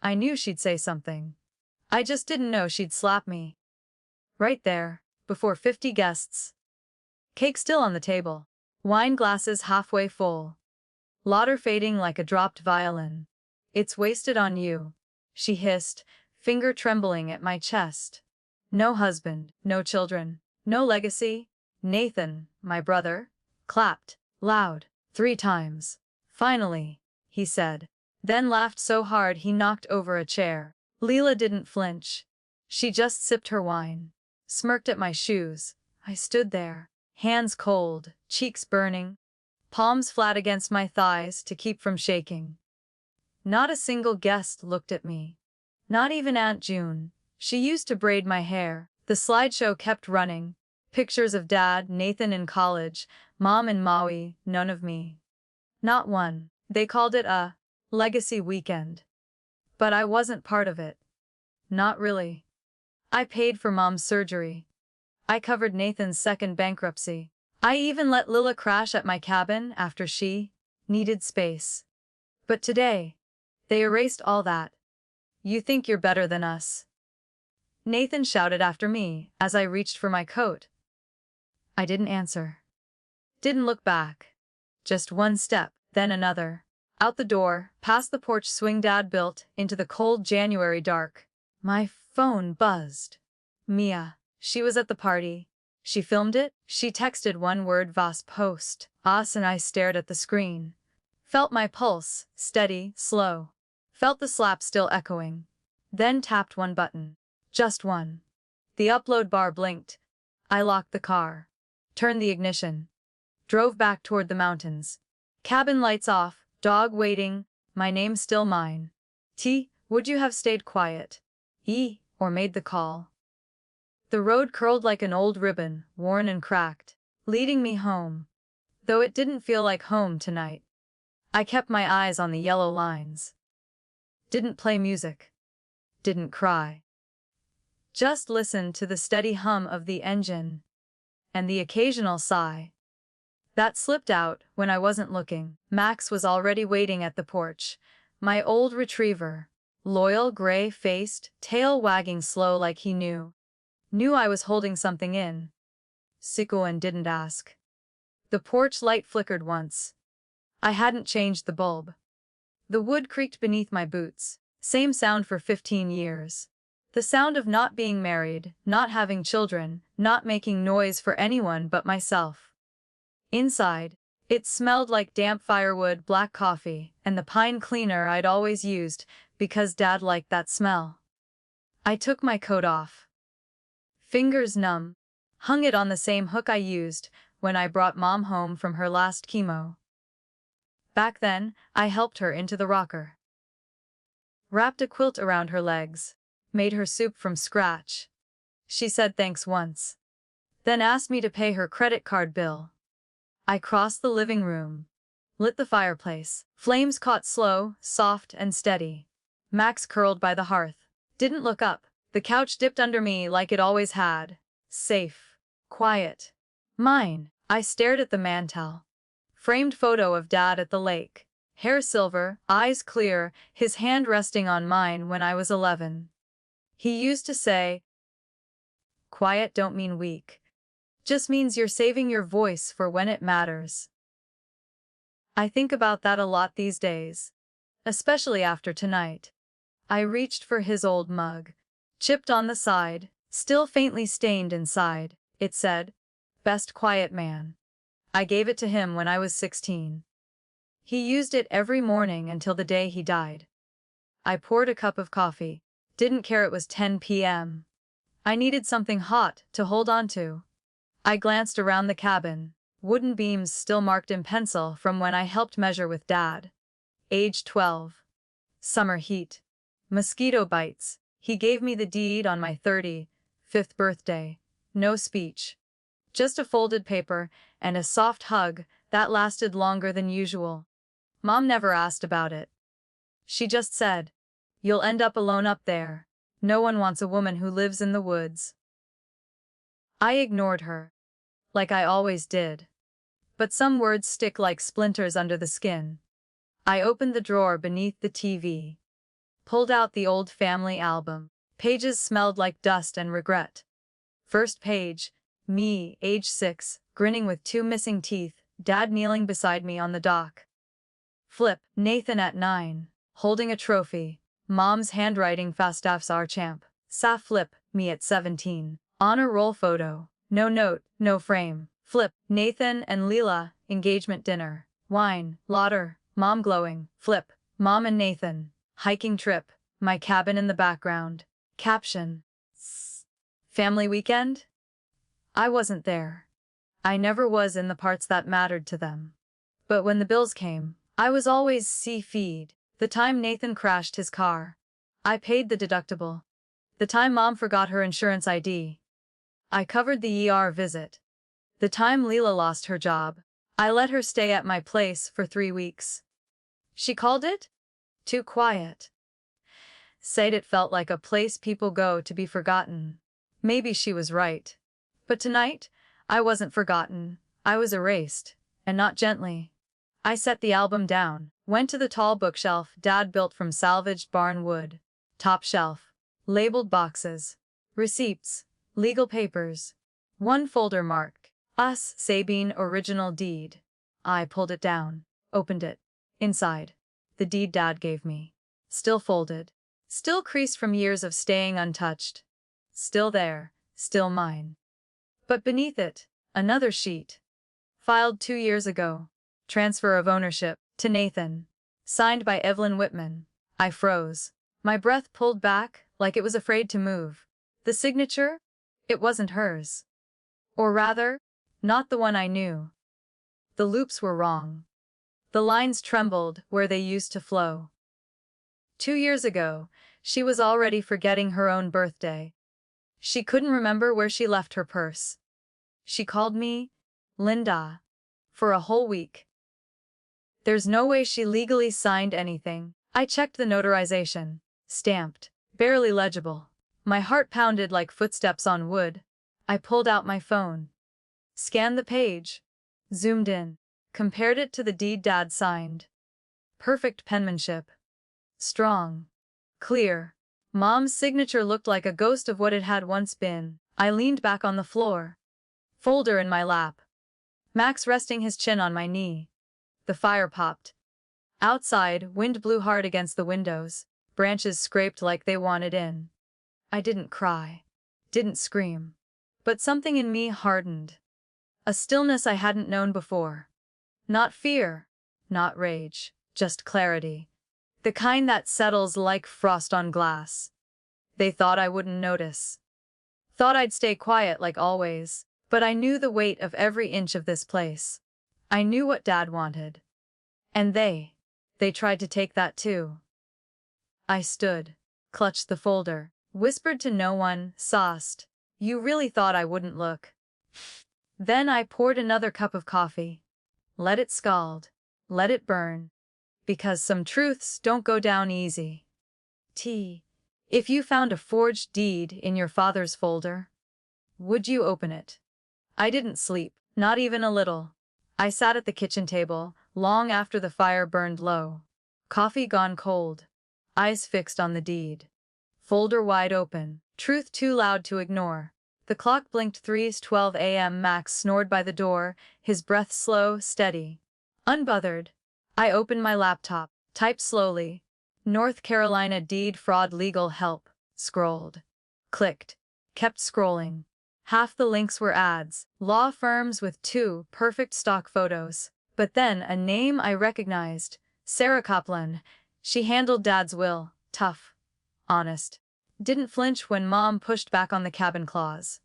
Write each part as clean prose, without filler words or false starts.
I knew she'd say something. I just didn't know she'd slap me. Right there, before 50 guests. Cake still on the table. Wine glasses halfway full. Lauder fading like a dropped violin. It's wasted on you, she hissed, finger trembling at my chest. No husband, no children, no legacy. Nathan, my brother, clapped, loud, 3 times. Finally, he said. Then laughed so hard he knocked over a chair. Leela didn't flinch. She just sipped her wine. Smirked at my shoes. I stood there, hands cold, cheeks burning, palms flat against my thighs to keep from shaking. Not a single guest looked at me. Not even Aunt June. She used to braid my hair. The slideshow kept running. Pictures of Dad, Nathan in college, Mom in Maui, none of me. Not one. They called it a legacy weekend. But I wasn't part of it. Not really. I paid for Mom's surgery. I covered Nathan's second bankruptcy. I even let Lila crash at my cabin after she needed space. But today, they erased all that. You think you're better than us? Nathan shouted after me as I reached for my coat. I didn't answer. Didn't look back. Just one step, then another. Out the door, past the porch swing Dad built, into the cold January dark. My phone buzzed. Mia. She was at the party. She filmed it. She texted one word "Vas post." Us and I stared at the screen. Felt my pulse, steady, slow. Felt the slap still echoing. Then tapped one button. Just one. The upload bar blinked. I locked the car. Turned the ignition. Drove back toward the mountains. Cabin lights off, dog waiting, my name still mine. T, would you have stayed quiet? E, or made the call? The road curled like an old ribbon, worn and cracked, leading me home. Though it didn't feel like home tonight. I kept my eyes on the yellow lines. Didn't play music. Didn't cry. Just listened to the steady hum of the engine. And the occasional sigh. That slipped out when I wasn't looking. Max was already waiting at the porch. My old retriever. Loyal, gray-faced, tail wagging slow like he knew. Knew I was holding something in. Sicko and didn't ask. The porch light flickered once. I hadn't changed the bulb. The wood creaked beneath my boots. Same sound for 15 years. The sound of not being married, not having children, not making noise for anyone but myself. Inside, it smelled like damp firewood, black coffee, and the pine cleaner I'd always used because Dad liked that smell. I took my coat off. Fingers numb, hung it on the same hook I used when I brought Mom home from her last chemo. Back then, I helped her into the rocker. Wrapped a quilt around her legs. Made her soup from scratch. She said thanks once. Then asked me to pay her credit card bill. I crossed the living room. Lit the fireplace. Flames caught slow, soft, and steady. Max curled by the hearth. Didn't look up. The couch dipped under me like it always had. Safe. Quiet. Mine. I stared at the mantel. Framed photo of Dad at the lake. Hair silver, eyes clear, his hand resting on mine when I was 11. He used to say, "Quiet don't mean weak. Just means you're saving your voice for when it matters." I think about that a lot these days. Especially after tonight. I reached for his old mug. Chipped on the side, still faintly stained inside. It said, "Best quiet man." I gave it to him when I was 16. He used it every morning until the day he died. I poured a cup of coffee. Didn't care it was 10 p.m. I needed something hot to hold on to. I glanced around the cabin. Wooden beams still marked in pencil from when I helped measure with Dad. Age 12. Summer heat. Mosquito bites. He gave me the deed on my 35th birthday. No speech. Just a folded paper and a soft hug that lasted longer than usual. Mom never asked about it. She just said, "You'll end up alone up there. No one wants a woman who lives in the woods." I ignored her. Like I always did. But some words stick like splinters under the skin. I opened the drawer beneath the TV. Pulled out the old family album. Pages smelled like dust and regret. First page, me, age 6, grinning with 2 missing teeth, Dad kneeling beside me on the dock. Flip, Nathan at 9, holding a trophy. Mom's handwriting Fastaf's our champ. Sa flip, me at 17. Honor roll photo. No note, no frame. Flip, Nathan and Leela, engagement dinner. Wine, lauder, Mom glowing. Flip, Mom and Nathan. Hiking trip, my cabin in the background. Caption. Family weekend? I wasn't there. I never was in the parts that mattered to them. But when the bills came, I was always feed. The time Nathan crashed his car, I paid the deductible. The time Mom forgot her insurance ID, I covered the ER visit. The time Leela lost her job, I let her stay at my place for 3 weeks. She called it too quiet. Said it felt like a place people go to be forgotten. Maybe she was right. But tonight, I wasn't forgotten. I was erased, and not gently. I set the album down, went to the tall bookshelf Dad built from salvaged barn wood. Top shelf. Labeled boxes. Receipts. Legal papers. One folder marked, Us, Sabine Original Deed. I pulled it down, opened it. Inside, the deed Dad gave me. Still folded. Still creased from years of staying untouched. Still there, still mine. But beneath it, another sheet. Filed 2 years ago. Transfer of ownership, to Nathan. Signed by Evelyn Whitman. I froze. My breath pulled back, like it was afraid to move. The signature? It wasn't hers. Or rather, not the one I knew. The loops were wrong. The lines trembled where they used to flow. 2 years ago, she was already forgetting her own birthday. She couldn't remember where she left her purse. She called me Linda for a whole week. There's no way she legally signed anything. I checked the notarization. Stamped. Barely legible. My heart pounded like footsteps on wood. I pulled out my phone. Scanned the page. Zoomed in. Compared it to the deed Dad signed. Perfect penmanship. Strong. Clear. Mom's signature looked like a ghost of what it had once been. I leaned back on the floor. Folder in my lap. Max resting his chin on my knee. The fire popped. Outside, wind blew hard against the windows. Branches scraped like they wanted in. I didn't cry. Didn't scream. But something in me hardened. A stillness I hadn't known before. Not fear. Not rage. Just clarity. The kind that settles like frost on glass. They thought I wouldn't notice. Thought I'd stay quiet like always. But I knew the weight of every inch of this place. I knew what Dad wanted. And they tried to take that too. I stood, clutched the folder, whispered to no one, sauced. You really thought I wouldn't look. Then I poured another cup of coffee. Let it scald. Let it burn. Because some truths don't go down easy. If you found a forged deed in your father's folder, would you open it? I didn't sleep, not even a little. I sat at the kitchen table, long after the fire burned low. Coffee gone cold. Eyes fixed on the deed. Folder wide open. Truth too loud to ignore. The clock blinked 3:12 a.m. Max snored by the door, his breath slow, steady. Unbothered. I opened my laptop, typed slowly. North Carolina deed fraud legal help. Scrolled. Clicked. Kept scrolling. Half the links were ads, law firms with 2 perfect stock photos. But then a name I recognized. Sarah Copland. She handled Dad's will. Tough. Honest. Didn't flinch when Mom pushed back on the cabin clause.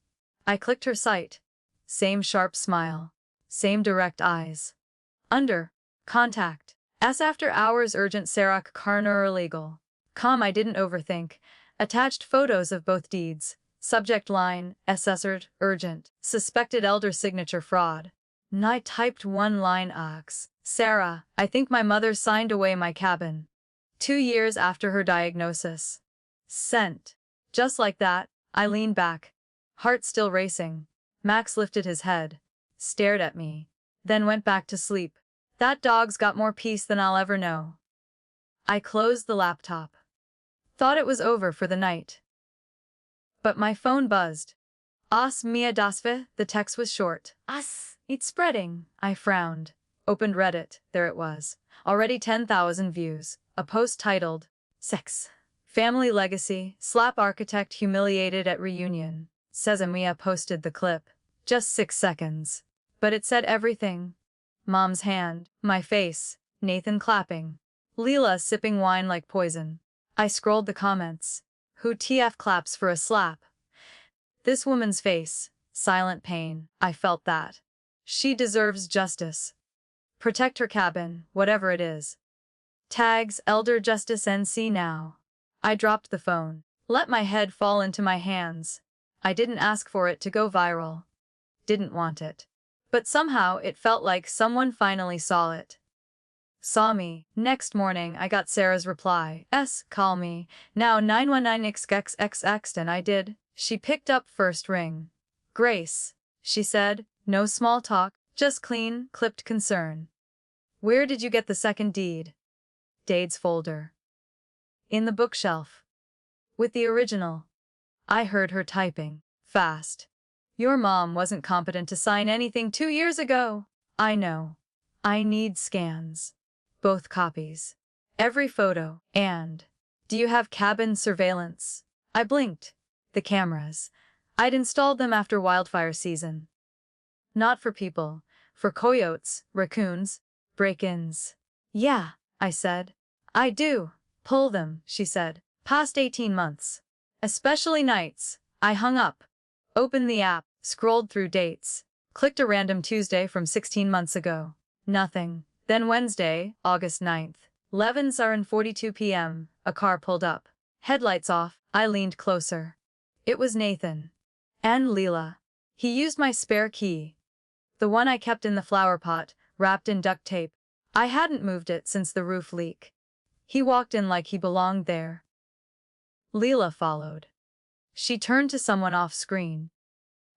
I clicked her site. Same sharp smile. Same direct eyes. Under. Contact. S after hours urgent Sarah Carner legal. I didn't overthink. Attached photos of both deeds. Subject line, assessored, urgent. Suspected elder signature fraud. I typed one line Sarah, I think my mother signed away my cabin. 2 years after her diagnosis. Sent. Just like that, I leaned back. Heart still racing. Max lifted his head. Stared at me. Then went back to sleep. That dog's got more peace than I'll ever know. I closed the laptop. Thought it was over for the night. But my phone buzzed. As mia dasve, the text was short. As, it's spreading. I frowned. Opened Reddit, there it was. Already 10,000 views. A post titled, Sex. Family Legacy, Slap Architect Humiliated at Reunion. Sesame posted the clip. Just 6 seconds. But it said everything. Mom's hand, my face, Nathan clapping. Leela sipping wine like poison. I scrolled the comments. Who TF claps for a slap? This woman's face, silent pain, I felt that. She deserves justice. Protect her cabin, whatever it is. Tags, Elder Justice NC now. I dropped the phone. Let my head fall into my hands. I didn't ask for it to go viral. Didn't want it. But somehow it felt like someone finally saw it. Saw me. Next morning I got Sarah's reply. Call me. Now 919XXXX and I did. She picked up first ring. Grace, she said, no small talk, just clean, clipped concern. Where did you get the second deed? Dade's folder. In the bookshelf. With the original. I heard her typing. Fast. Your mom wasn't competent to sign anything 2 years ago. I know. I need scans. Both copies. Every photo. And, do you have cabin surveillance? I blinked. The cameras. I'd installed them after wildfire season. Not for people. For coyotes, raccoons, break-ins. Yeah, I said. I do. Pull them, she said. Past 18 months. Especially nights. I hung up. Opened the app, scrolled through dates. Clicked a random Tuesday from 16 months ago. Nothing. Then Wednesday, August 9th. 11:42 p.m., a car pulled up. Headlights off, I leaned closer. It was Nathan. And Leela. He used my spare key. The one I kept in the flower pot, wrapped in duct tape. I hadn't moved it since the roof leak. He walked in like he belonged there. Leela followed. She turned to someone off-screen.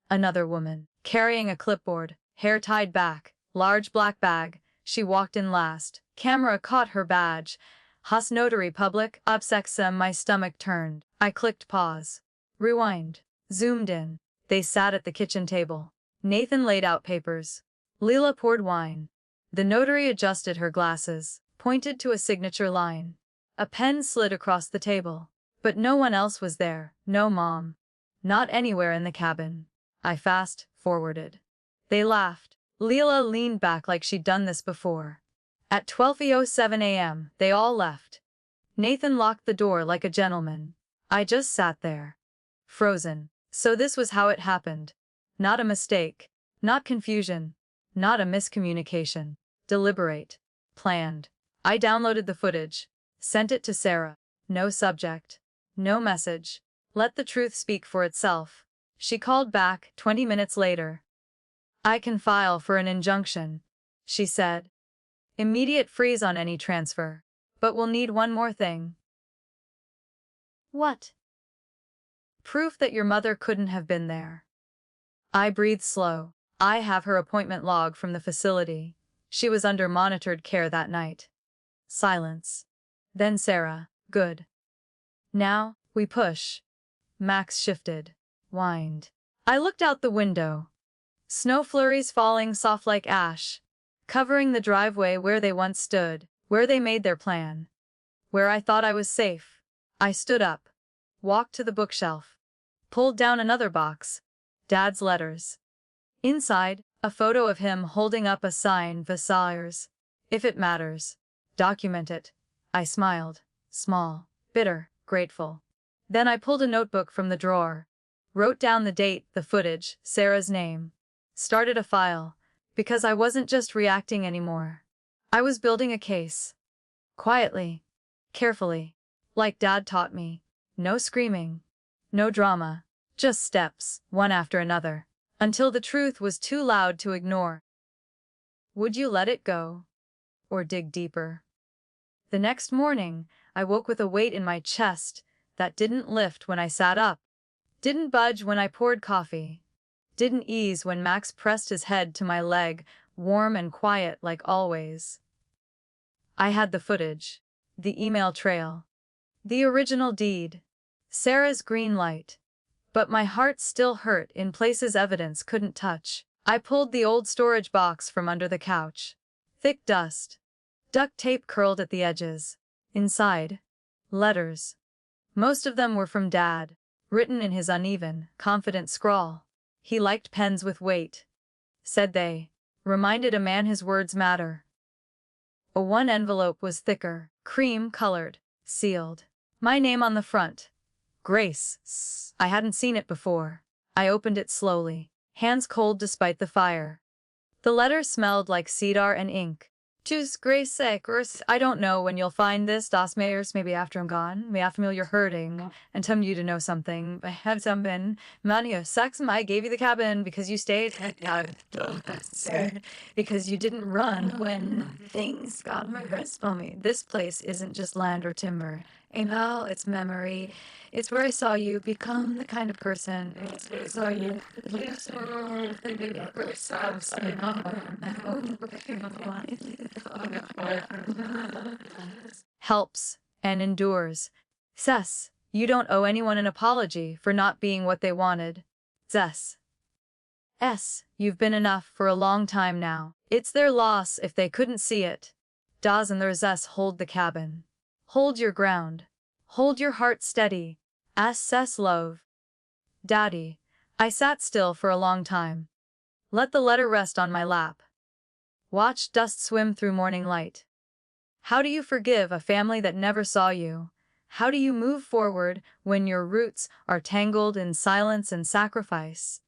Another woman, carrying a clipboard, hair tied back, large black bag. She walked in last. Camera caught her badge. Haas Notary Public, Obsexum. My stomach turned. I clicked pause. Rewind. Zoomed in. They sat at the kitchen table. Nathan laid out papers. Leela poured wine. The notary adjusted her glasses, pointed to a signature line. A pen slid across the table. But no one else was there. No mom. Not anywhere in the cabin. I fast-forwarded. They laughed. Leela leaned back like she'd done this before. At 12:07 a.m., they all left. Nathan locked the door like a gentleman. I just sat there. Frozen. So this was how it happened. Not a mistake. Not confusion. Not a miscommunication. Deliberate. Planned. I downloaded the footage. Sent it to Sarah. No subject. No message. Let the truth speak for itself. She called back 20 minutes later. I can file for an injunction, she said. Immediate freeze on any transfer. But we'll need one more thing. What? Proof that your mother couldn't have been there. I breathed slow. I have her appointment log from the facility. She was under monitored care that night. Silence. Then Sarah. Good. Now, we push. Max shifted. Whined. I looked out the window. Snow flurries falling soft like ash, covering the driveway where they once stood, where they made their plan, where I thought I was safe. I stood up, walked to the bookshelf, pulled down another box. Dad's letters. Inside, a photo of him holding up a sign, Versailles. If it matters, document it. I smiled. Small, bitter, grateful. Then I pulled a notebook from the drawer, wrote down the date, the footage, Sarah's name. Started a file, because I wasn't just reacting anymore. I was building a case. Quietly. Carefully. Like Dad taught me. No screaming. No drama. Just steps, one after another, until the truth was too loud to ignore. Would you let it go? Or dig deeper? The next morning, I woke with a weight in my chest that didn't lift when I sat up. Didn't budge when I poured coffee. Didn't ease when Max pressed his head to my leg, warm and quiet like always. I had the footage. The email trail. The original deed. Sarah's green light. But my heart still hurt in places evidence couldn't touch. I pulled the old storage box from under the couch. Thick dust. Duct tape curled at the edges. Inside, letters. Most of them were from Dad, written in his uneven, confident scrawl. He liked pens with weight, said they. Reminded a man his words matter. One envelope was thicker, cream-colored, sealed. My name on the front. Grace. I hadn't seen it before. I opened it slowly, hands cold despite the fire. The letter smelled like cedar and ink. Choose Grace Eckers. I don't know when you'll find this, das Mayers, maybe after I'm gone. May I feel you're hurting and tell you to know something. I have something. Mania, sucks. I gave you the cabin because you stayed. Because you didn't run when things got worse for me. This place isn't just land or timber. Well, it's memory. It's where I saw you become the kind of person. It's where I saw you. Helps and endures. Cess, you don't owe anyone an apology for not being what they wanted. Zess. You've been enough for a long time now. It's their loss if they couldn't see it. Das and their Zess hold the cabin. Hold your ground. Hold your heart steady. As Cess love. Daddy. I sat still for a long time. Let the letter rest on my lap. Watched dust swim through morning light. How do you forgive a family that never saw you? How do you move forward when your roots are tangled in silence and sacrifice?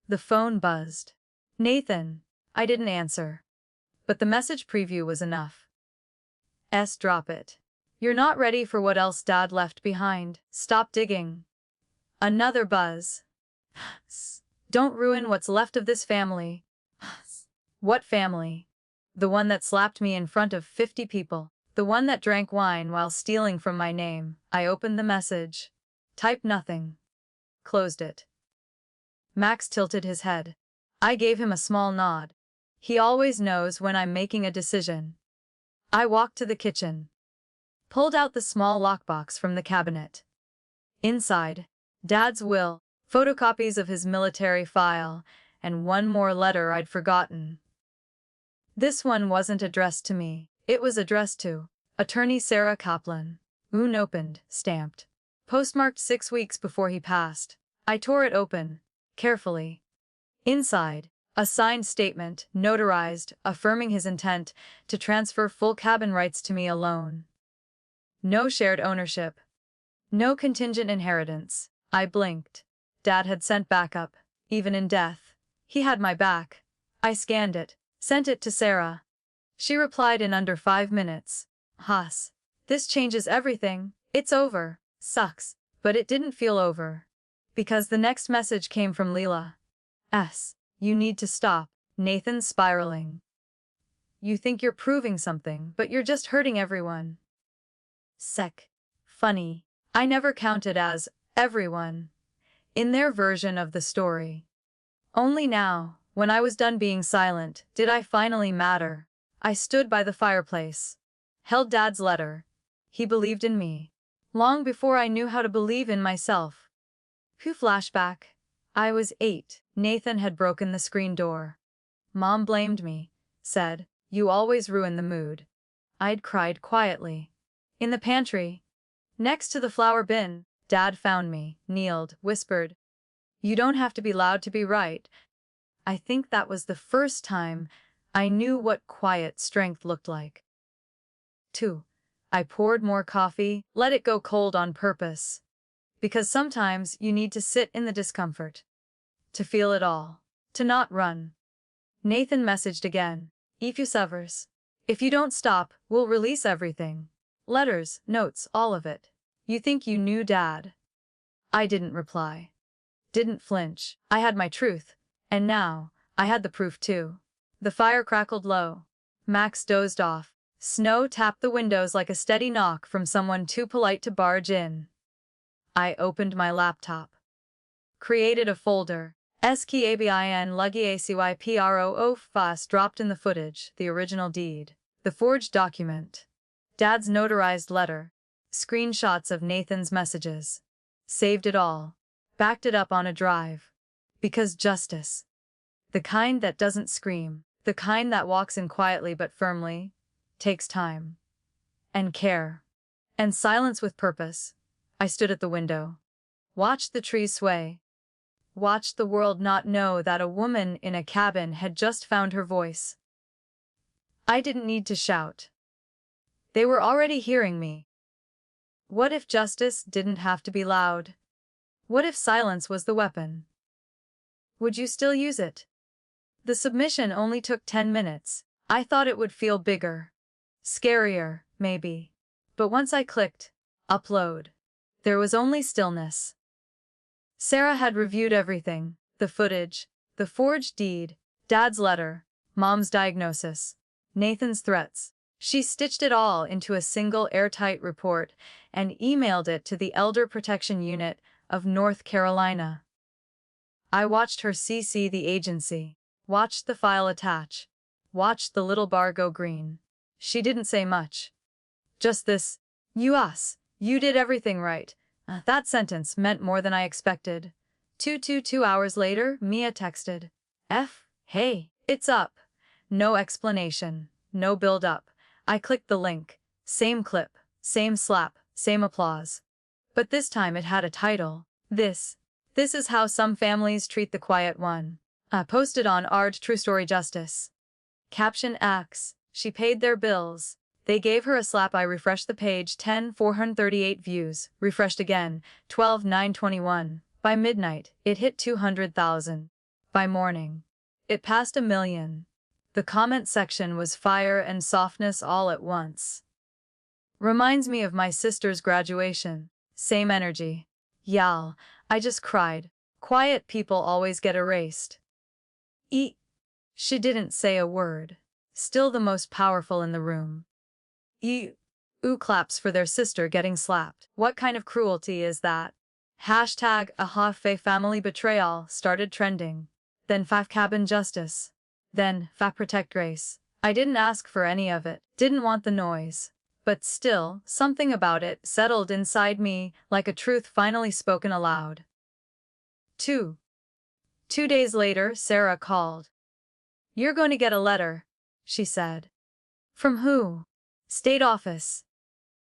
The phone buzzed. Nathan. I didn't answer. But the message preview was enough. Drop it. You're not ready for what else Dad left behind. Stop digging. Another buzz. Don't ruin what's left of this family. What family? The one that slapped me in front of 50 people. The one that drank wine while stealing from my name. I opened the message. Typed nothing. Closed it. Max tilted his head. I gave him a small nod. He always knows when I'm making a decision. I walked to the kitchen. Pulled out the small lockbox from the cabinet. Inside, Dad's will, photocopies of his military file, and one more letter I'd forgotten. This one wasn't addressed to me. It was addressed to Attorney Sarah Kaplan. Unopened, stamped. Postmarked 6 weeks before he passed. I tore it open, carefully. Inside, a signed statement, notarized, affirming his intent to transfer full cabin rights to me alone. No shared ownership. No contingent inheritance. I blinked. Dad had sent backup, even in death. He had my back. I scanned it, sent it to Sarah. She replied in under 5 minutes. Haas. This changes everything. It's over. Sucks. But it didn't feel over. Because the next message came from Leela. You need to stop. Nathan's spiraling. You think you're proving something, but you're just hurting everyone. Funny. I never counted as everyone in their version of the story. Only now, when I was done being silent, did I finally matter. I stood by the fireplace. Held Dad's letter. He believed in me. Long before I knew how to believe in myself. Flashback. I was 8. Nathan had broken the screen door. Mom blamed me. Said, you always ruin the mood. I'd cried quietly. In the pantry. Next to the flower bin, Dad found me, kneeled, whispered. You don't have to be loud to be right. I think that was the first time I knew what quiet strength looked like. 2. I poured more coffee, let it go cold on purpose. Because sometimes you need to sit in the discomfort. To feel it all. To not run. Nathan messaged again. If you suffers. If you don't stop, we'll release everything. Letters, notes, all of it. You think you knew Dad? I didn't reply. Didn't flinch. I had my truth. And now, I had the proof too. The fire crackled low. Max dozed off. Snow tapped the windows like a steady knock from someone too polite to barge in. I opened my laptop. Created a folder. Skabin Luggy ACYPROO fast dropped in the footage, the original deed. The forged document. Dad's notarized letter. Screenshots of Nathan's messages. Saved it all. Backed it up on a drive. Because justice. The kind that doesn't scream, the kind that walks in quietly but firmly, takes time. And care. And silence with purpose. I stood at the window. Watched the trees sway. Watched the world not know that a woman in a cabin had just found her voice. I didn't need to shout. They were already hearing me. What if justice didn't have to be loud? What if silence was the weapon? Would you still use it? The submission only took 10 minutes. I thought it would feel bigger. Scarier, maybe. But once I clicked upload, there was only stillness. Sarah had reviewed everything, the footage, the forged deed, Dad's letter, Mom's diagnosis, Nathan's threats. She stitched it all into a single airtight report and emailed it to the Elder Protection Unit of North Carolina. I watched her CC the agency, watched the file attach, watched the little bar go green. She didn't say much. Just this, you did everything right. That sentence meant more than I expected. 2 hours later, Mia texted. Hey, it's up. No explanation, no build-up. I clicked the link. Same clip, same slap, same applause. But this time it had a title. This is how some families treat the quiet one. Posted on Ard True Story Justice. Caption X. She paid their bills. They gave her a slap. I refreshed the page. 10,438 views. Refreshed again. 12,921. By midnight, it hit 200,000. By morning, it passed 1 million. The comment section was fire and softness all at once. Reminds me of my sister's graduation. Same energy. Y'all, I just cried. Quiet people always get erased. She didn't say a word. Still the most powerful in the room. Claps for their sister getting slapped. What kind of cruelty is that? Hashtag #AHA family betrayal started trending. Then cabin justice. Then protect Grace. I didn't ask for any of it. Didn't want the noise. But still, something about it settled inside me like a truth finally spoken aloud. 2 days later, Sarah called. You're going to get a letter, she said. From who? State office.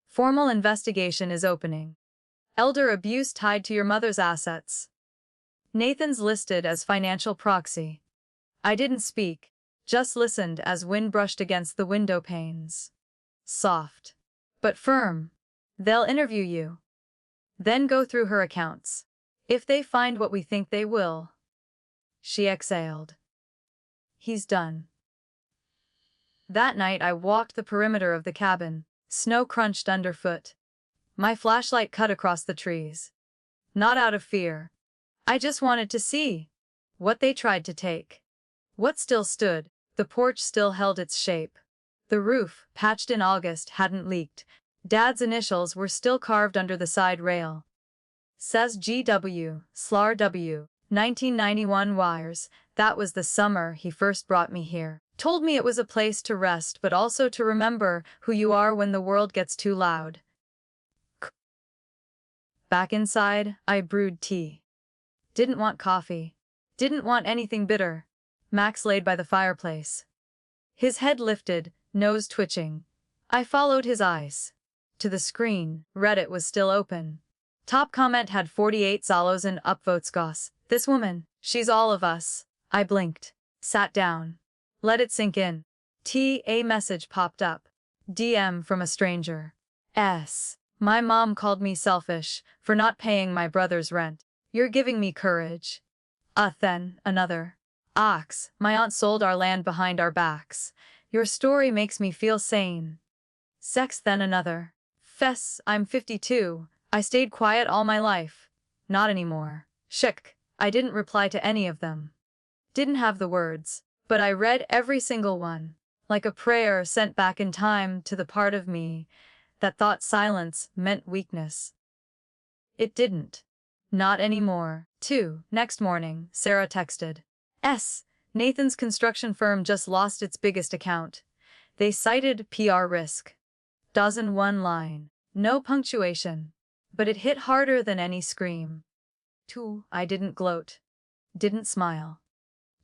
Formal investigation is opening. Elder abuse tied to your mother's assets. Nathan's listed as financial proxy. I didn't speak, just listened as wind brushed against the window panes. Soft, but firm. They'll interview you. Then go through her accounts. If they find what we think they will. She exhaled. He's done. That night I walked the perimeter of the cabin. Snow crunched underfoot. My flashlight cut across the trees. Not out of fear. I just wanted to see what they tried to take. What still stood. The porch still held its shape. The roof, patched in August, hadn't leaked. Dad's initials were still carved under the side rail. Says GW, Slar W, 1991 wires. That was the summer he first brought me here. Told me it was a place to rest but also to remember who you are when the world gets too loud. Back inside, I brewed tea. Didn't want coffee. Didn't want anything bitter. Max laid by the fireplace. His head lifted, nose twitching. I followed his eyes. To the screen, Reddit was still open. Top comment had 48 Zalos and upvotes goss. This woman, she's all of us. I blinked. Sat down. Let it sink in. A message popped up. DM from a stranger. My mom called me selfish for not paying my brother's rent. You're giving me courage. Then, another. My aunt sold our land behind our backs. Your story makes me feel sane. Sex. Then another. I'm 52. I stayed quiet all my life. Not anymore. I didn't reply to any of them. Didn't have the words, but I read every single one, like a prayer sent back in time to the part of me that thought silence meant weakness. It didn't. Not anymore. Next morning, Sarah texted. Nathan's construction firm just lost its biggest account. They cited PR risk. Doesn't one line. No punctuation. But it hit harder than any scream. 2. I didn't gloat. Didn't smile.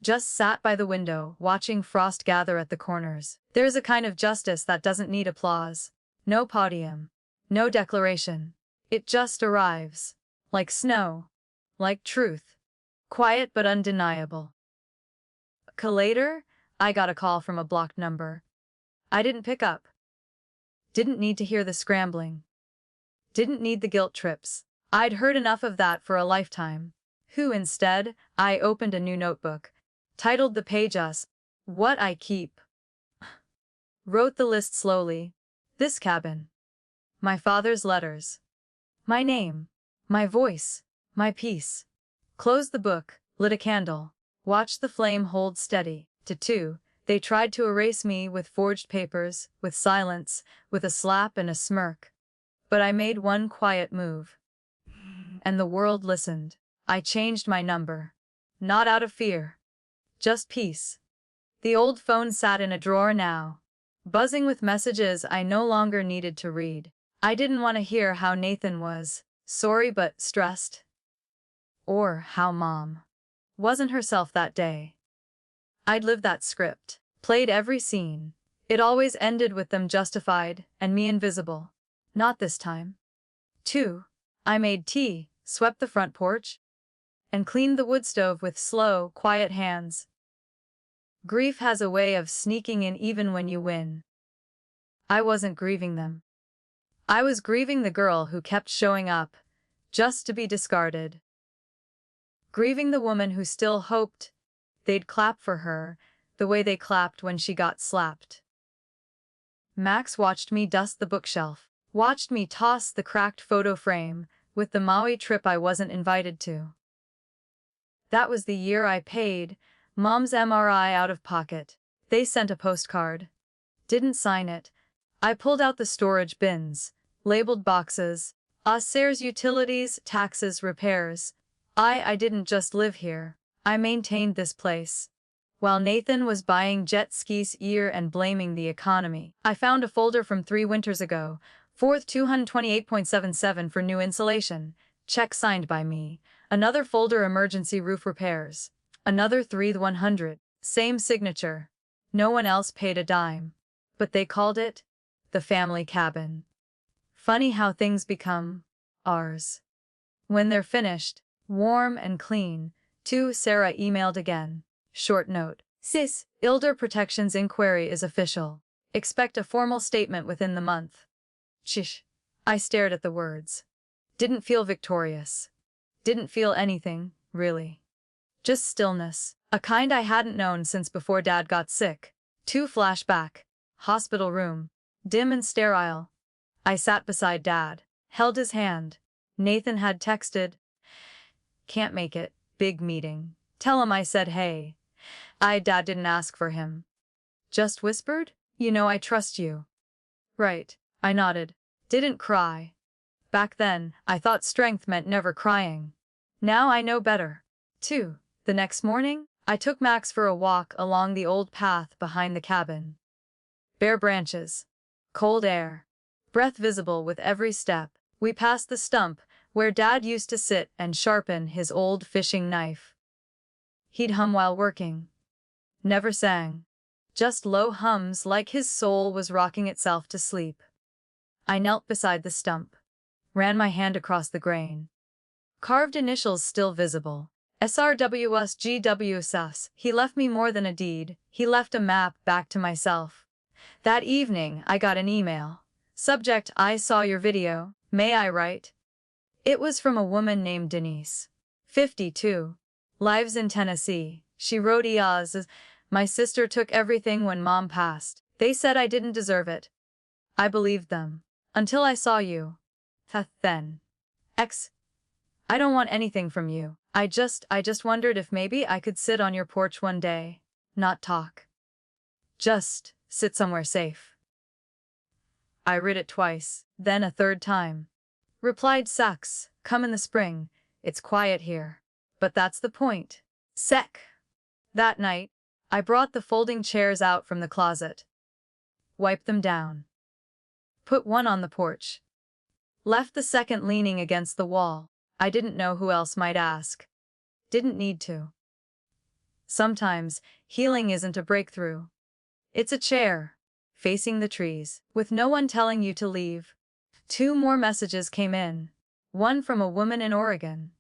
Just sat by the window, watching frost gather at the corners. There's a kind of justice that doesn't need applause. No podium. No declaration. It just arrives. Like snow. Like truth. Quiet but undeniable. Later, I got a call from a blocked number. I didn't pick up. Didn't need to hear the scrambling. Didn't need the guilt trips. I'd heard enough of that for a lifetime. Instead, I opened a new notebook. Titled the page Us. What I Keep. Wrote the list slowly. This cabin. My father's letters. My name. My voice. My peace. Closed the book, lit a candle. Watched the flame hold steady. To 2, they tried to erase me with forged papers, with silence, with a slap and a smirk. But I made one quiet move. And the world listened. I changed my number. Not out of fear. Just peace. The old phone sat in a drawer now, buzzing with messages I no longer needed to read. I didn't want to hear how Nathan was, sorry but stressed. Or how Mom wasn't herself that day. I'd lived that script, played every scene. It always ended with them justified and me invisible. Not this time. 2. I made tea, swept the front porch, and cleaned the wood stove with slow, quiet hands. Grief has a way of sneaking in even when you win. I wasn't grieving them. I was grieving the girl who kept showing up, just to be discarded. Grieving the woman who still hoped they'd clap for her, the way they clapped when she got slapped. Max watched me dust the bookshelf, watched me toss the cracked photo frame with the Maui trip I wasn't invited to. That was the year I paid Mom's MRI out of pocket. They sent a postcard. Didn't sign it. I pulled out the storage bins, labeled boxes, Auxerre's utilities, taxes, repairs. I didn't just live here. I maintained this place. While Nathan was buying jet skis and blaming the economy, I found a folder from 3 winters ago, 4th 228.77 for new insulation. Check signed by me. Another folder emergency roof repairs. Another 3 100. Same signature. No one else paid a dime. But they called it the family cabin. Funny how things become ours. When they're finished, warm and clean. 2. Sarah emailed again. Short note. Sis, Elder Protection's inquiry is official. Expect a formal statement within the month. Chish. I stared at the words. Didn't feel victorious. Didn't feel anything, really. Just stillness, a kind I hadn't known since before Dad got sick. 2. Flashback. Hospital room. Dim and sterile. I sat beside Dad, held his hand. Nathan had texted. Can't make it. Big meeting. Tell him I said hey. Dad didn't ask for him. Just whispered, you know I trust you. Right. I nodded. Didn't cry. Back then, I thought strength meant never crying. Now I know better. 2. The next morning, I took Max for a walk along the old path behind the cabin. Bare branches. Cold air. Breath visible with every step. We passed the stump where Dad used to sit and sharpen his old fishing knife. He'd hum while working. Never sang. Just low hums like his soul was rocking itself to sleep. I knelt beside the stump. Ran my hand across the grain. Carved initials still visible. SRWSGWSS. He left me more than a deed. He left a map back to myself. That evening, I got an email. Subject: I saw your video. May I write? It was from a woman named Denise. 52. Lives in Tennessee. She wrote as, my sister took everything when Mom passed. They said I didn't deserve it. I believed them. Until I saw you. Then. I don't want anything from you. I just wondered if maybe I could sit on your porch one day. Not talk. Just sit somewhere safe. I read it twice, then a third time. Replied Sucks, come in the spring. It's quiet here. But that's the point. Sec. That night, I brought the folding chairs out from the closet. Wiped them down. Put one on the porch. Left the second leaning against the wall. I didn't know who else might ask. Didn't need to. Sometimes, healing isn't a breakthrough. It's a chair, facing the trees, with no one telling you to leave. 2 more messages came in. One from a woman in Oregon.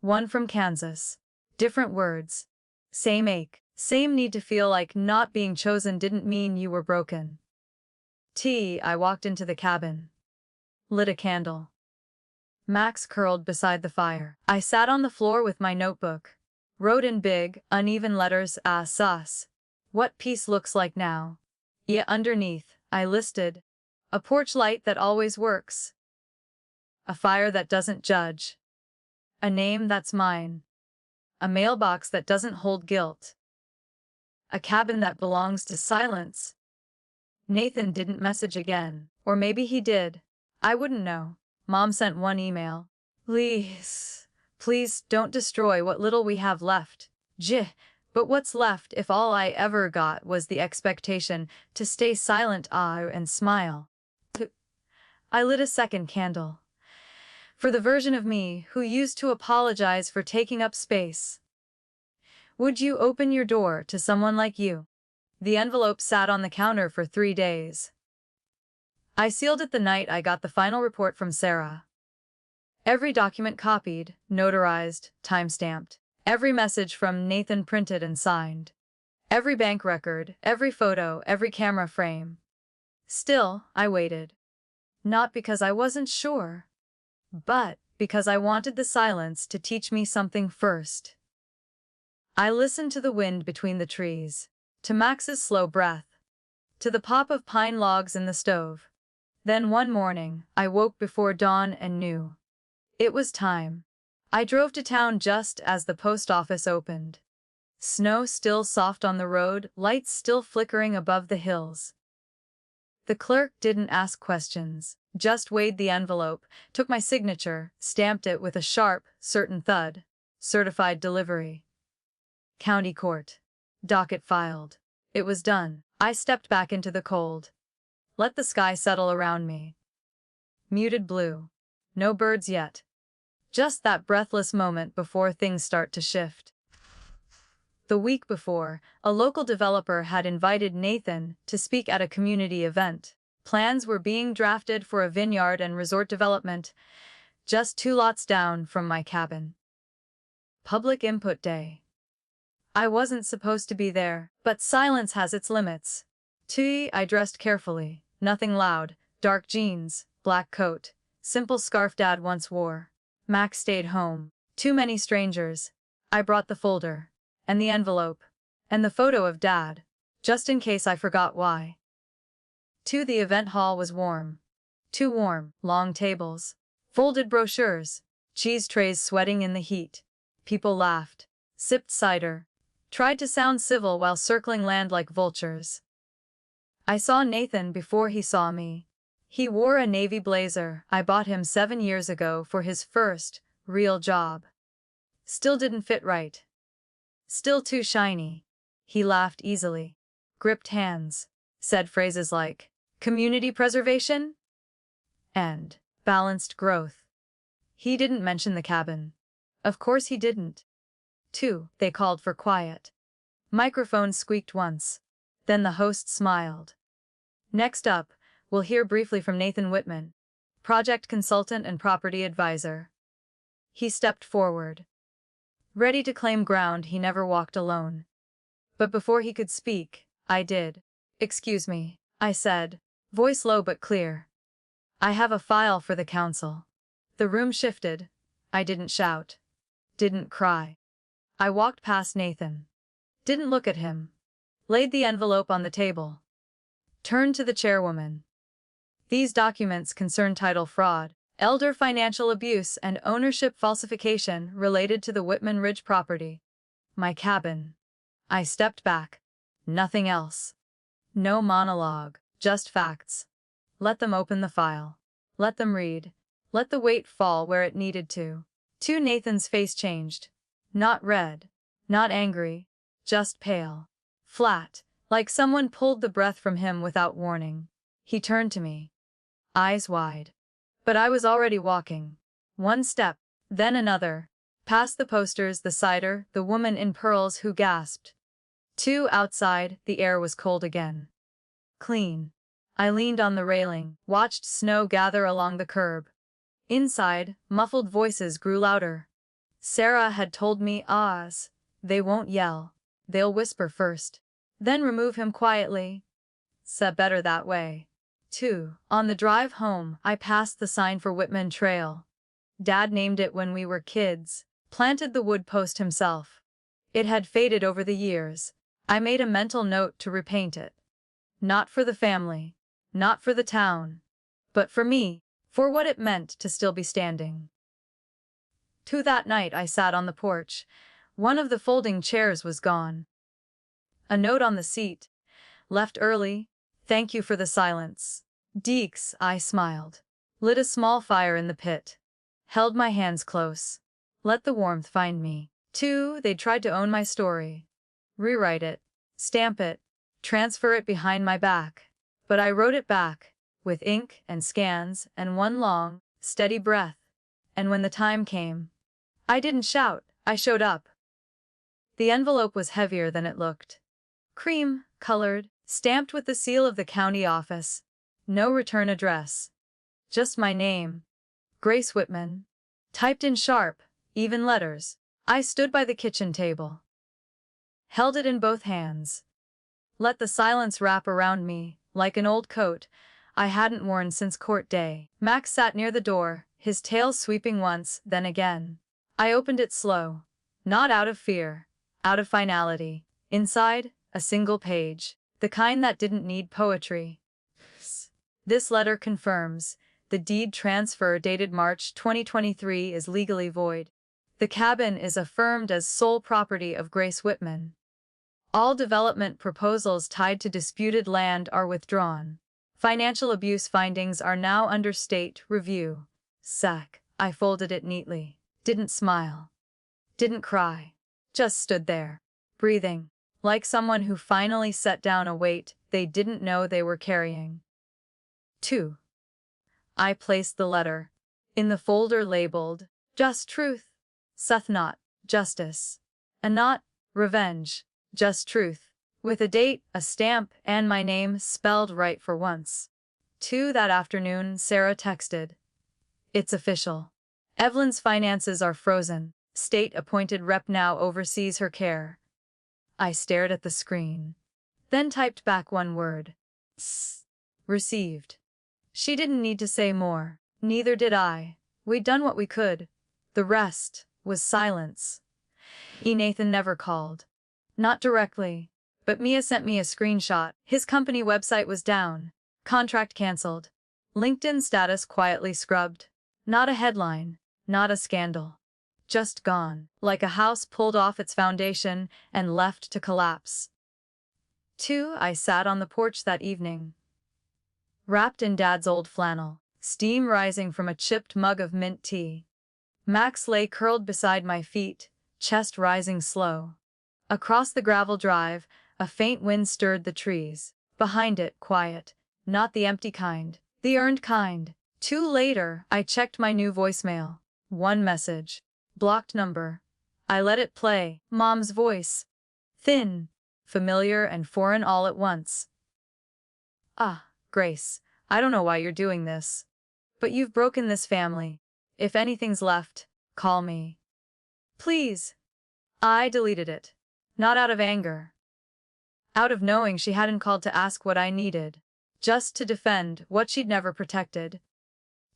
One from Kansas. Different words. Same ache. Same need to feel like not being chosen didn't mean you were broken. I walked into the cabin. Lit a candle. Max curled beside the fire. I sat on the floor with my notebook. Wrote in big, uneven letters, sus. What peace looks like now. Yet underneath, I listed. A porch light that always works. A fire that doesn't judge. A name that's mine. A mailbox that doesn't hold guilt. A cabin that belongs to silence. Nathan didn't message again. Or maybe he did. I wouldn't know. Mom sent one email. Please don't destroy what little we have left. But what's left if all I ever got was the expectation to stay silent and smile? I lit a second candle. For the version of me who used to apologize for taking up space. Would you open your door to someone like you? The envelope sat on the counter for 3 days. I sealed it the night I got the final report from Sarah. Every document copied, notarized, time-stamped. Every message from Nathan printed and signed. Every bank record, every photo, every camera frame. Still, I waited. Not because I wasn't sure, but because I wanted the silence to teach me something first. I listened to the wind between the trees, to Max's slow breath, to the pop of pine logs in the stove. Then one morning, I woke before dawn and knew. It was time. I drove to town just as the post office opened. Snow still soft on the road, lights still flickering above the hills. The clerk didn't ask questions, just weighed the envelope, took my signature, stamped it with a sharp, certain thud. Certified delivery. County court. Docket filed. It was done. I stepped back into the cold. Let the sky settle around me. Muted blue. No birds yet. Just that breathless moment before things start to shift. The week before, a local developer had invited Nathan to speak at a community event. Plans were being drafted for a vineyard and resort development, just 2 lots down from my cabin. Public input day. I wasn't supposed to be there, but silence has its limits. I dressed carefully, nothing loud, dark jeans, black coat, simple scarf Dad once wore. Max stayed home. Too many strangers. I brought the folder, and the envelope, and the photo of Dad, just in case I forgot why. The event hall was warm. Too warm. Long tables, folded brochures, cheese trays sweating in the heat. People laughed, sipped cider, tried to sound civil while circling land like vultures. I saw Nathan before he saw me. He wore a navy blazer I bought him 7 years ago for his first, real job. Still didn't fit right. Still too shiny. He laughed easily. Gripped hands. Said phrases like, community preservation? And, balanced growth. He didn't mention the cabin. Of course he didn't. They called for quiet. Microphone squeaked once. Then the host smiled. Next up, we'll hear briefly from Nathan Whitman, project consultant and property advisor. He stepped forward. Ready to claim ground he never walked alone. But before he could speak, I did. Excuse me, I said, voice low but clear. I have a file for the council. The room shifted. I didn't shout. Didn't cry. I walked past Nathan. Didn't look at him. Laid the envelope on the table. Turned to the chairwoman. These documents concern title fraud, elder financial abuse and ownership falsification related to the Whitman Ridge property. My cabin. I stepped back. Nothing else. No monologue, just facts. Let them open the file. Let them read. Let the weight fall where it needed to. Nathan's face changed. Not red. Not angry. Just pale. Flat, like someone pulled the breath from him without warning. He turned to me. Eyes wide. But I was already walking. One step, then another. Past the posters, the cider, the woman in pearls who gasped. 2 outside, the air was cold again. Clean. I leaned on the railing, watched snow gather along the curb. Inside, muffled voices grew louder. Sarah had told me, Oz, they won't yell. They'll whisper first. Then remove him quietly. Said better that way. 2. On the drive home, I passed the sign for Whitman Trail. Dad named it when we were kids, planted the wood post himself. It had faded over the years. I made a mental note to repaint it. Not for the family, not for the town, but for me, for what it meant to still be standing. That night I sat on the porch. One of the folding chairs was gone. A note on the seat. Left early. Thank you for the silence. Deeks, I smiled. Lit a small fire in the pit. Held my hands close. Let the warmth find me. 2. They tried to own my story. Rewrite it. Stamp it. Transfer it behind my back. But I wrote it back, with ink and scans and one long, steady breath. And when the time came, I didn't shout, I showed up. The envelope was heavier than it looked. Cream-colored, stamped with the seal of the county office. No return address. Just my name. Grace Whitman. Typed in sharp, even letters. I stood by the kitchen table. Held it in both hands. Let the silence wrap around me, like an old coat I hadn't worn since court day. Max sat near the door, his tail sweeping once, then again. I opened it slow. Not out of fear. Out of finality. Inside, a single page. The kind that didn't need poetry. This letter confirms. The deed transfer dated March 2023 is legally void. The cabin is affirmed as sole property of Grace Whitman. All development proposals tied to disputed land are withdrawn. Financial abuse findings are now under state review. Sack. I folded it neatly. Didn't smile. Didn't cry. Just stood there. Breathing. Like someone who finally set down a weight they didn't know they were carrying. 2. I placed the letter in the folder labeled, Just Truth. Seth not, Justice. And not, Revenge. Just Truth. With a date, a stamp, and my name spelled right for once. 2. That afternoon, Sarah texted. It's official. Evelyn's finances are frozen. State-appointed rep now oversees her care. I stared at the screen. Then typed back one word. Received. She didn't need to say more. Neither did I. We'd done what we could. The rest was silence. Nathan never called. Not directly. But Mia sent me a screenshot. His company website was down. Contract cancelled. LinkedIn status quietly scrubbed. Not a headline. Not a scandal. Just gone. Like a house pulled off its foundation and left to collapse. 2. I sat on the porch that evening. Wrapped in Dad's old flannel. Steam rising from a chipped mug of mint tea. Max lay curled beside my feet, chest rising slow. Across the gravel drive, a faint wind stirred the trees. Behind it, quiet. Not the empty kind. The earned kind. 2 later, I checked my new voicemail. One message. Blocked number. I let it play. Mom's voice. Thin. Familiar and foreign all at once. Ah, Grace, I don't know why you're doing this. But you've broken this family. If anything's left, call me. Please. I deleted it. Not out of anger. Out of knowing she hadn't called to ask what I needed. Just to defend what she'd never protected.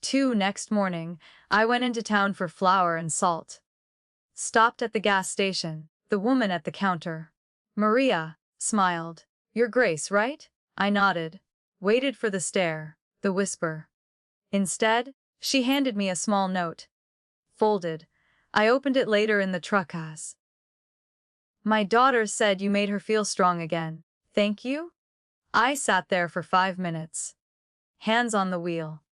2. Next morning, I went into town for flour and salt. Stopped at the gas station. The woman at the counter. Maria smiled. You're Grace, right? I nodded. Waited for the stare, the whisper. Instead, she handed me a small note. Folded. I opened it later in the truck as. My daughter said you made her feel strong again. Thank you? I sat there for 5 minutes. Hands on the wheel.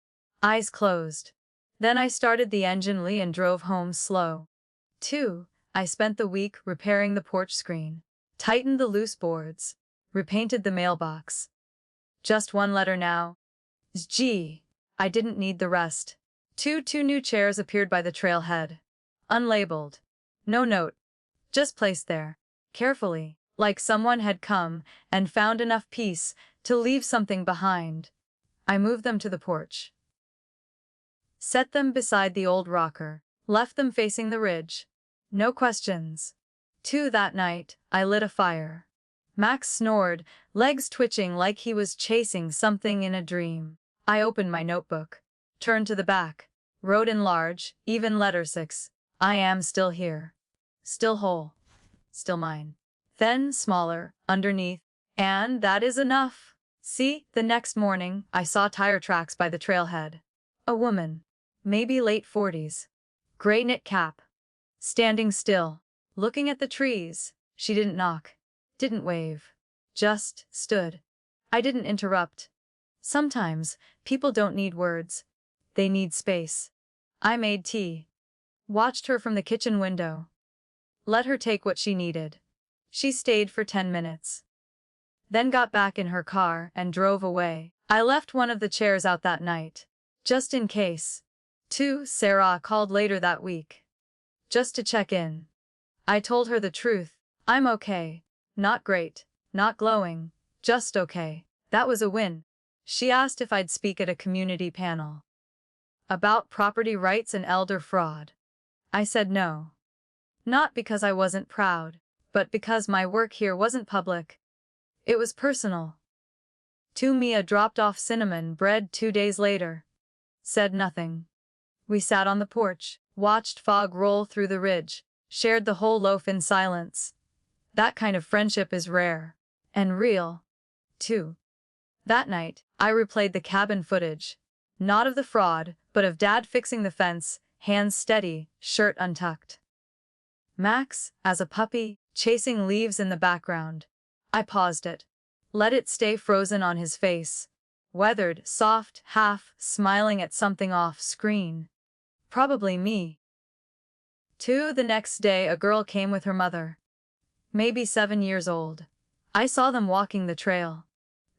Eyes closed. Then I started the engine and drove home slow. 2. I spent the week repairing the porch screen. Tightened the loose boards. Repainted the mailbox. Just one letter now. G. I didn't need the rest. Two new chairs appeared by the trailhead. Unlabeled. No note. Just placed there. Carefully, like someone had come and found enough peace to leave something behind. I moved them to the porch. Set them beside the old rocker. Left them facing the ridge. No questions. That night, I lit a fire. Max snored, legs twitching like he was chasing something in a dream. I opened my notebook. Turned to the back. Wrote in large, even letter 6. I am still here. Still whole. Still mine. Then, smaller, underneath. And that is enough. See, the next morning, I saw tire tracks by the trailhead. A woman. Maybe late 40s. Gray knit cap. Standing still. Looking at the trees. She didn't knock. Didn't wave. Just stood. I didn't interrupt. Sometimes, people don't need words. They need space. I made tea. Watched her from the kitchen window. Let her take what she needed. She stayed for 10 minutes. Then got back in her car and drove away. I left one of the chairs out that night. Just in case. Sarah called later that week. Just to check in. I told her the truth. I'm okay. Not great. Not glowing. Just okay. That was a win. She asked if I'd speak at a community panel. About property rights and elder fraud. I said no. Not because I wasn't proud, but because my work here wasn't public. It was personal. Mia dropped off cinnamon bread 2 days later. Said nothing. We sat on the porch, watched fog roll through the ridge, shared the whole loaf in silence. That kind of friendship is rare. And real. That night, I replayed the cabin footage. Not of the fraud, but of Dad fixing the fence, hands steady, shirt untucked. Max, as a puppy, chasing leaves in the background. I paused it. Let it stay frozen on his face. Weathered, soft, half, smiling at something off screen. Probably me. The next day a girl came with her mother. Maybe 7 years old. I saw them walking the trail.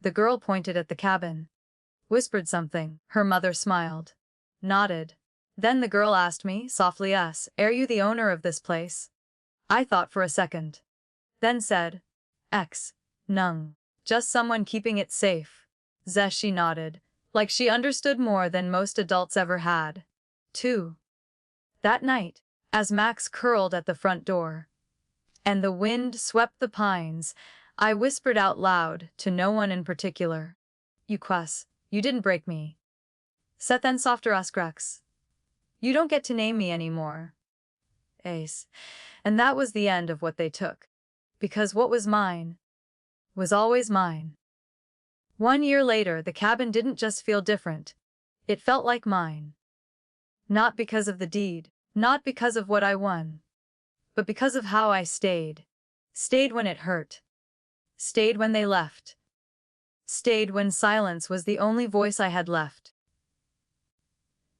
The girl pointed at the cabin. Whispered something. Her mother smiled. Nodded. Then the girl asked me, softly, "Are you the owner of this place?" I thought for a second. Then said, "Nung. Just someone keeping it safe." She nodded, like she understood more than most adults ever had. That night, as Max curled at the front door, and the wind swept the pines, I whispered out loud, to no one in particular. You didn't break me. Set then softer askraks. You don't get to name me anymore. Ace. And that was the end of what they took. Because what was mine was always mine. 1 year later, the cabin didn't just feel different. It felt like mine. Not because of the deed, not because of what I won, but because of how I stayed. Stayed when it hurt. Stayed when they left. Stayed when silence was the only voice I had left.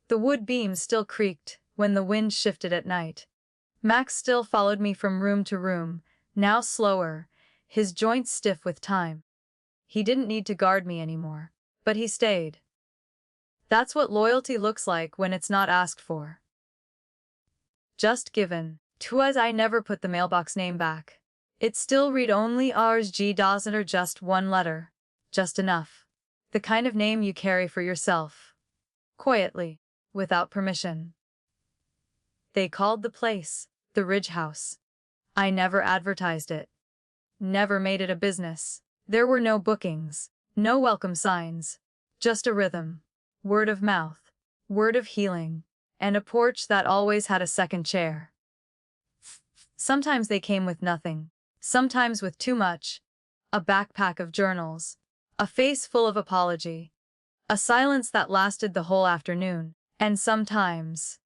The wood beams still creaked when the wind shifted at night. Max still followed me from room to room, now slower, his joints stiff with time. He didn't need to guard me anymore, but he stayed. That's what loyalty looks like when it's not asked for. Just given. As I never put the mailbox name back. It still read only RSG doesn't or just one letter. Just enough. The kind of name you carry for yourself. Quietly. Without permission. They called the place the Ridge House. I never advertised it. Never made it a business. There were no bookings. No welcome signs. Just a rhythm. Word of mouth. Word of healing. And a porch that always had a second chair. Sometimes they came with nothing. Sometimes with too much. A backpack of journals. A face full of apology. A silence that lasted the whole afternoon. And sometimes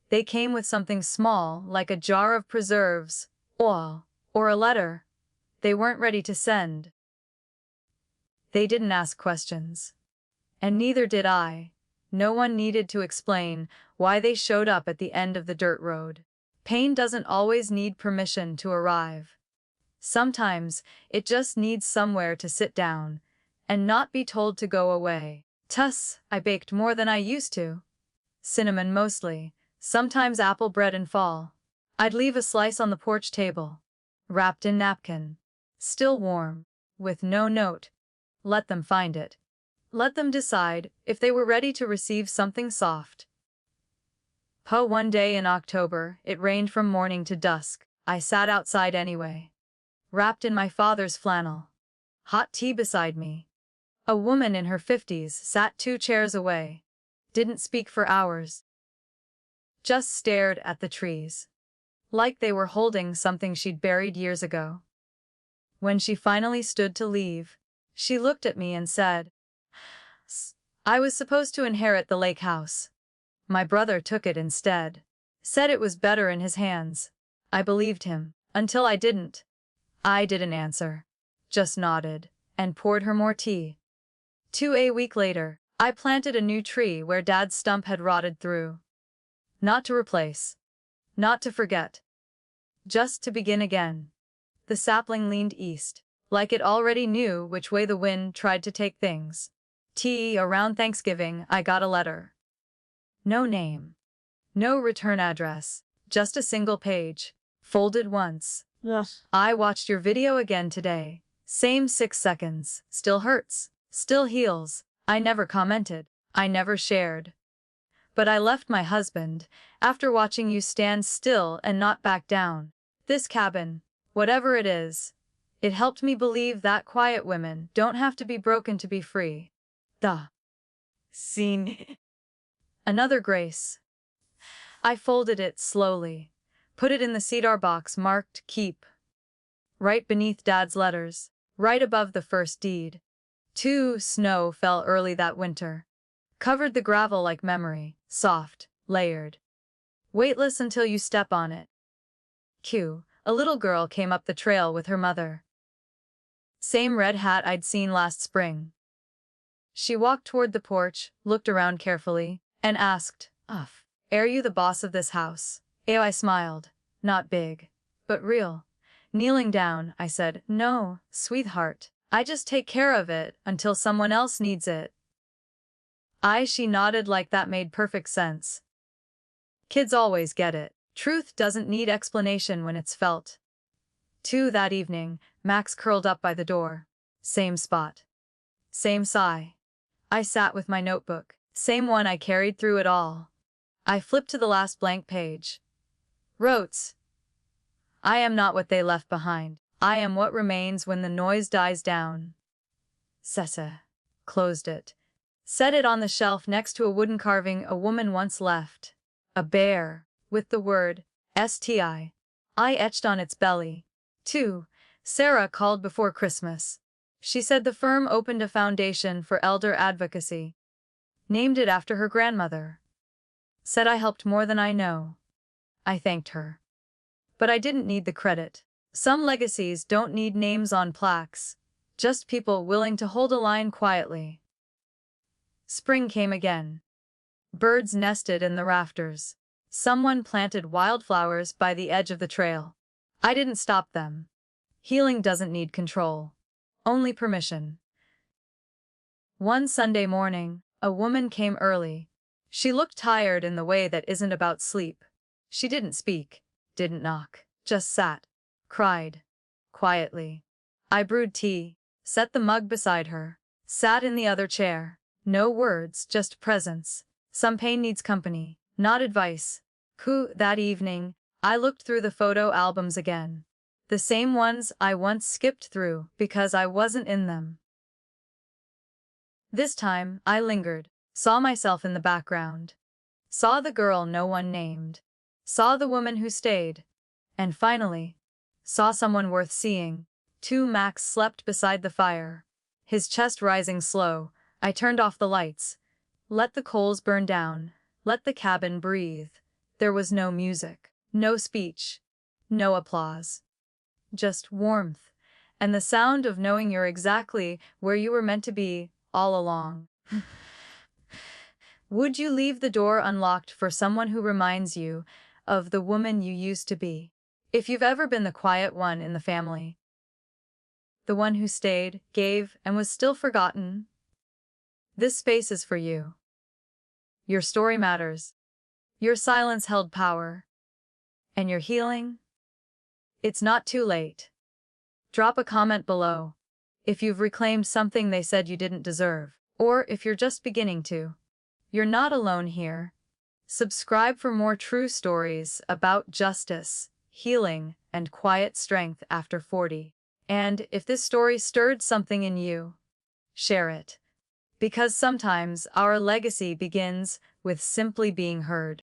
they came with something small, like a jar of preserves, or a letter they weren't ready to send. They didn't ask questions. And neither did I. No one needed to explain why they showed up at the end of the dirt road. Pain doesn't always need permission to arrive. Sometimes it just needs somewhere to sit down and not be told to go away. I baked more than I used to. cinnamon mostly, sometimes apple bread in fall. I'd leave a slice on the porch table, wrapped in napkin, still warm, with no note. Let them find it. Let them decide if they were ready to receive something soft. One day in October, it rained from morning to dusk. I sat outside anyway, wrapped in my father's flannel. Hot tea beside me. A woman in her 50s sat 2 chairs away. Didn't speak for hours. Just stared at the trees. Like they were holding something she'd buried years ago. When she finally stood to leave, she looked at me and said, "I was supposed to inherit the lake house. My brother took it instead. Said it was better in his hands." I believed him, until I didn't. I didn't answer. Just nodded, and poured her more tea. A week later, I planted a new tree where Dad's stump had rotted through. Not to replace. Not to forget. Just to begin again. The sapling leaned east, like it already knew which way the wind tried to take things. Around Thanksgiving, I got a letter. No name. No return address. Just a single page. Folded once. Yes. I watched your video again today. Same 6 seconds. Still hurts. Still heals. I never commented. I never shared. But I left my husband, after watching you stand still and not back down. This cabin, whatever it is, it helped me believe that quiet women don't have to be broken to be free. Scene. Another grace. I folded it slowly, put it in the cedar box marked Keep. Right beneath Dad's letters, right above the first deed. Snow fell early that winter. Covered the gravel like memory, soft, layered. Weightless until you step on it. A little girl came up the trail with her mother. Same red hat I'd seen last spring. She walked toward the porch, looked around carefully, and asked, "Are you the boss of this house?" I smiled. Not big, but real. Kneeling down, I said, "No, sweetheart. I just take care of it until someone else needs it." She nodded like that made perfect sense. Kids always get it. Truth doesn't need explanation when it's felt. That evening, Max curled up by the door. Same spot. Same sigh. I sat with my notebook. Same one I carried through it all. I flipped to the last blank page. Wrote, "I am not what they left behind. I am what remains when the noise dies down." Sessa. Closed it. Set it on the shelf next to a wooden carving a woman once left. A bear, with the word, STI. I etched on its belly. Sarah called before Christmas. She said the firm opened a foundation for elder advocacy. Named it after her grandmother. Said I helped more than I know. I thanked her. But I didn't need the credit. Some legacies don't need names on plaques. Just people willing to hold a line quietly. Spring came again. Birds nested in the rafters. Someone planted wildflowers by the edge of the trail. I didn't stop them. Healing doesn't need control. Only permission. One Sunday morning, a woman came early. She looked tired in the way that isn't about sleep. She didn't speak, didn't knock, just sat. Cried. Quietly. I brewed tea, set the mug beside her, sat in the other chair. No words, just presence. Some pain needs company, not advice. That evening, I looked through the photo albums again. The same ones I once skipped through because I wasn't in them. This time, I lingered, saw myself in the background. Saw the girl no one named. Saw the woman who stayed. And finally, saw someone worth seeing. Max slept beside the fire. His chest rising slow. I turned off the lights. Let the coals burn down. Let the cabin breathe. There was no music, no speech, no applause. Just warmth, and the sound of knowing you're exactly where you were meant to be, all along. Would you leave the door unlocked for someone who reminds you of the woman you used to be? If you've ever been the quiet one in the family. The one who stayed, gave, and was still forgotten. This space is for you. Your story matters. Your silence held power. And your healing? It's not too late. Drop a comment below if you've reclaimed something they said you didn't deserve, or if you're just beginning to. You're not alone here. Subscribe for more true stories about justice, healing, and quiet strength after 40. And if this story stirred something in you, share it. Because sometimes our legacy begins with simply being heard.